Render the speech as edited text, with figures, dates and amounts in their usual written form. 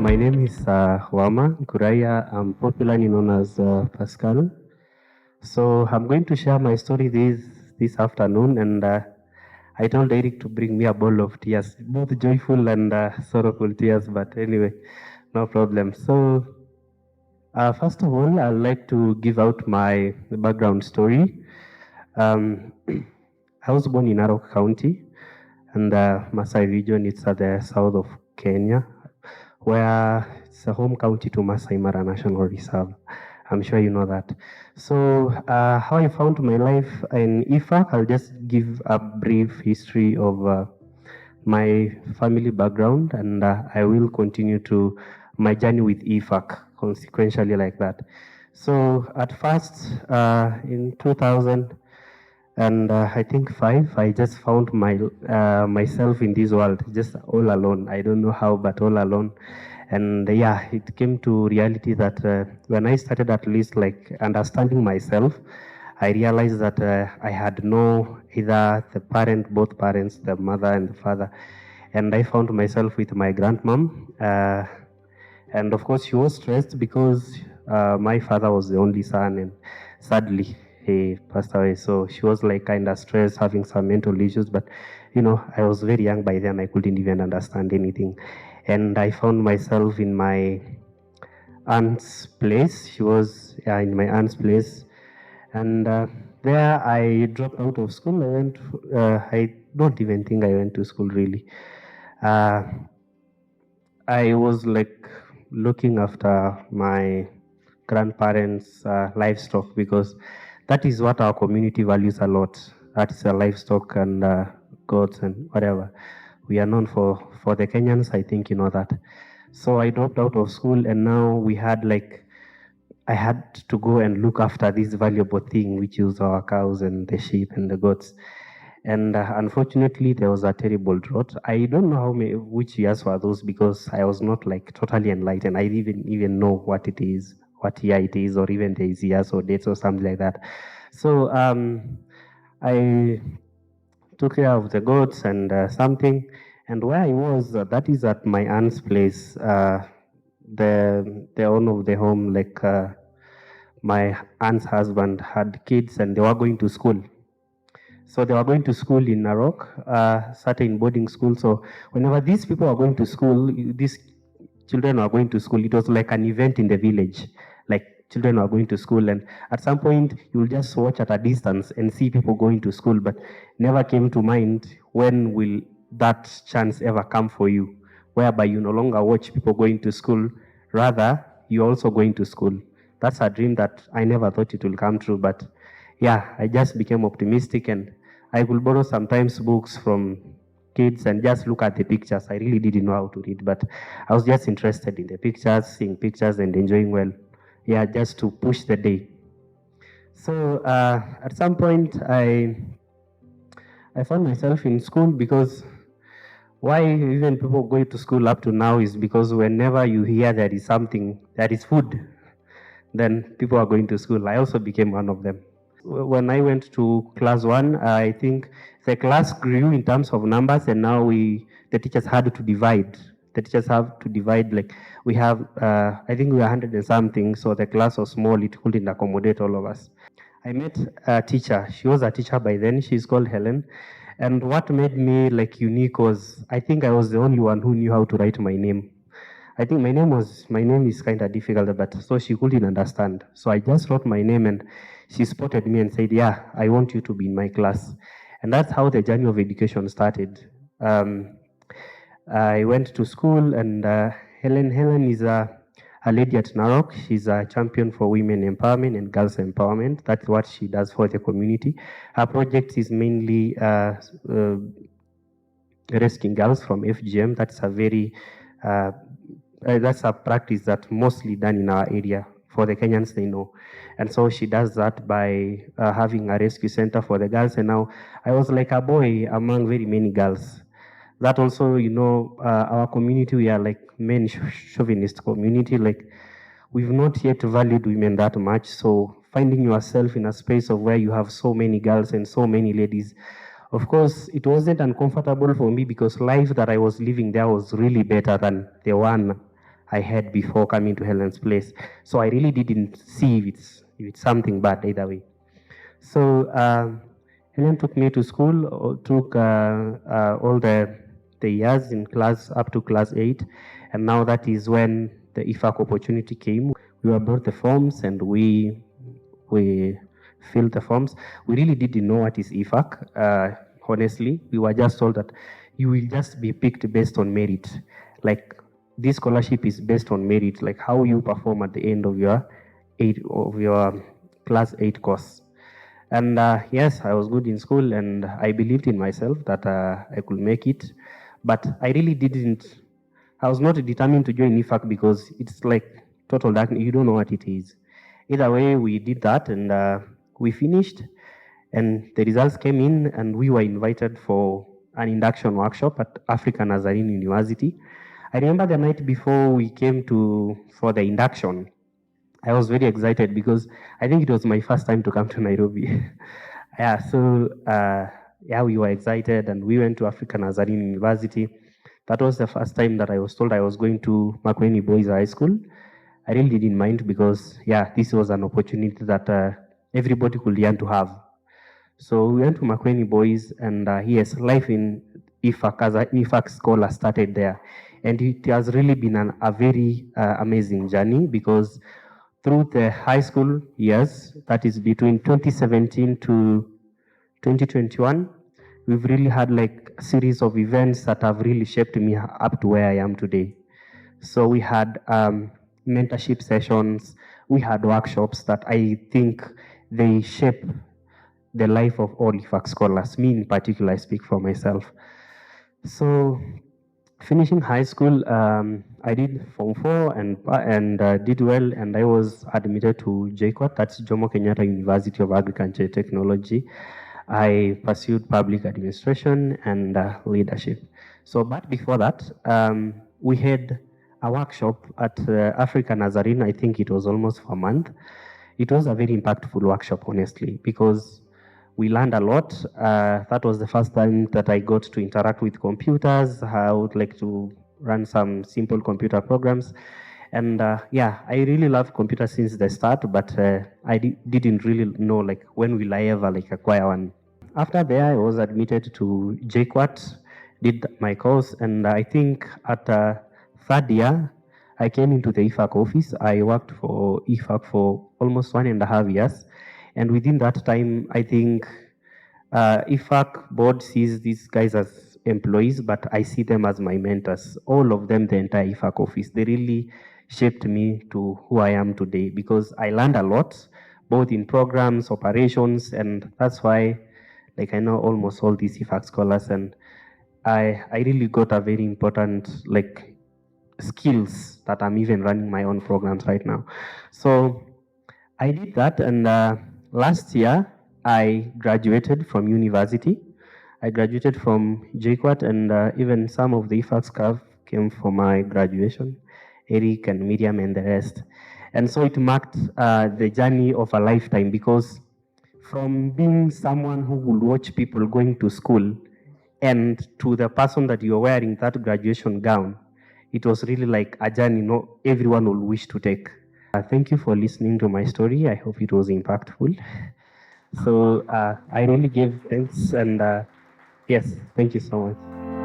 My name is Wuama Nkuraiya. I'm popularly known as Pascal. So I'm going to share my story this afternoon, and I told Eric to bring me a bowl of tears, both joyful and sorrowful tears. But anyway, no problem. So first of all, I'd like to give out my background story. I was born in Narok County, and Masai region. It's at the south of Kenya, where it's a home county to Masai Mara National Reserve. I'm sure you know that. So how I found my life in EFAC, I'll just give a brief history of my family background, and I will continue to my journey with EFAC consequentially like that. So at first, in 2000, and I think 5, I just found myself in this world, just all alone. I don't know how, but all alone. And yeah, it came to reality that when I started at least like understanding myself, I realized that I had no either both parents, the mother and the father. And I found myself with my grandmom. And of course, she was stressed because my father was the only son, and sadly, he passed away. So she was like kind of stressed, having some mental issues. But you know, I was very young by then. I couldn't even understand anything, and I found myself in my aunt's place. She was in my aunt's place, and there I dropped out of school. I went. I don't even think I went to school really. I was like looking after my grandparents' livestock, because that is what our community values a lot. That is livestock and goats and whatever. We are known for the Kenyans, I think you know that. So I dropped out of school, and now I had to go and look after this valuable thing, which is our cows and the sheep and the goats. And unfortunately, there was a terrible drought. I don't know which years were those, because I was not like totally enlightened. I didn't even know what it is, what year it is, or even there is years or dates or something like that. So I took care of the goats and something. And where I was, that is at my aunt's place. The owner of the home, like my aunt's husband, had kids, and they were going to school. So they were going to school in Narok, certain boarding school. So whenever these people are going to school, these children are going to school, it was like an event in the village. Like children are going to school, and at some point you'll just watch at a distance and see people going to school, but never came to mind when will that chance ever come for you, whereby you no longer watch people going to school, rather you're also going to school. That's a dream that I never thought it will come true, but yeah, I just became optimistic, and I would borrow sometimes books from kids and just look at the pictures. I really didn't know how to read, but I was just interested in the pictures, seeing pictures and enjoying well. Yeah, just to push the day. So at some point, I found myself in school, because why even people go to school up to now is because whenever you hear there is something, there is food, then people are going to school. I also became one of them. When I went to class 1, I think the class grew in terms of numbers, and now the teachers had to divide. The teachers have to divide, like we have, I think we were 100 and something, so the class was small, it couldn't accommodate all of us. I met a teacher. She was a teacher by then. She's called Hellen. And what made me like unique was, I think I was the only one who knew how to write my name. I think my name is kind of difficult, but so she couldn't understand. So I just wrote my name, and she spotted me and said, yeah, I want you to be in my class. And that's how the journey of education started. I went to school, and Hellen is a lady at Narok. She's a champion for women empowerment and girls empowerment. That's what she does for the community. Her project is mainly rescuing girls from FGM. That's a very that's a practice that's mostly done in our area. For the Kenyans, they know. And so she does that by having a rescue center for the girls. And now I was like a boy among very many girls. That also, you know, our community, we are like men chauvinist community. Like we've not yet valued women that much. So finding yourself in a space of where you have so many girls and so many ladies, of course, it wasn't uncomfortable for me, because life that I was living there was really better than the one I had before coming to Hellen's place. So I really didn't see if it's something bad either way. So Hellen took me to school, took all the years in class up to class 8, and now that is when the EFAC opportunity came. We were brought the forms and we filled the forms. We really didn't know what is EFAC. Honestly, we were just told that you will just be picked based on merit. Like this scholarship is based on merit, like how you perform at the end of your class 8 course. And yes, I was good in school and I believed in myself that I could make it. But I really didn't, I was not determined to join EFAC because it's like total darkness. You don't know what it is. Either way, we did that and we finished and the results came in and we were invited for an induction workshop at African Nazarene University. I remember the night before we came for the induction, I was very excited because I think it was my first time to come to Nairobi. Yeah, so we were excited and we went to African Nazarene University. That was the first time that I was told I was going to Makueni Boys High School. I really didn't mind because, yeah, this was an opportunity that everybody could learn to have. So we went to Makueni Boys and yes, life in EFAC as an EFAC scholar started there. And it has really been a very amazing journey because through the high school years, that is between 2017 to 2021, we've really had like a series of events that have really shaped me up to where I am today. So we had mentorship sessions, we had workshops that I think they shape the life of all EFAC scholars. Me in particular, I speak for myself. So finishing high school, I did Form 4 and did well, and I was admitted to JKUAT, that's Jomo Kenyatta University of Agriculture and Technology. I pursued public administration and leadership. So, but before that, we had a workshop at African Nazarene. I think it was almost for a month. It was a very impactful workshop, honestly, because we learned a lot. That was the first time that I got to interact with computers. I would like to run some simple computer programs. And yeah, I really loved computers since the start, but I didn't really know like when will I ever like acquire one. After there, I was admitted to JKUAT, did my course, and I think at third year, I came into the EFAC office. I worked for EFAC for almost 1.5 years. And within that time, I think EFAC board sees these guys as employees, but I see them as my mentors. All of them, the entire EFAC office, they really shaped me to who I am today because I learned a lot, both in programs, operations, and that's why like I know almost all these EFAC scholars, and I really got a very important like skills that I'm even running my own programs right now. So I did that, and last year I graduated from university. I graduated from JKUAT, and even some of the EFAC staff came for my graduation, Eric and Miriam and the rest. And so it marked the journey of a lifetime because from being someone who would watch people going to school and to the person that you're wearing that graduation gown, it was really like a journey everyone will wish to take. Thank you for listening to my story. I hope it was impactful. So I really give thanks and yes, thank you so much.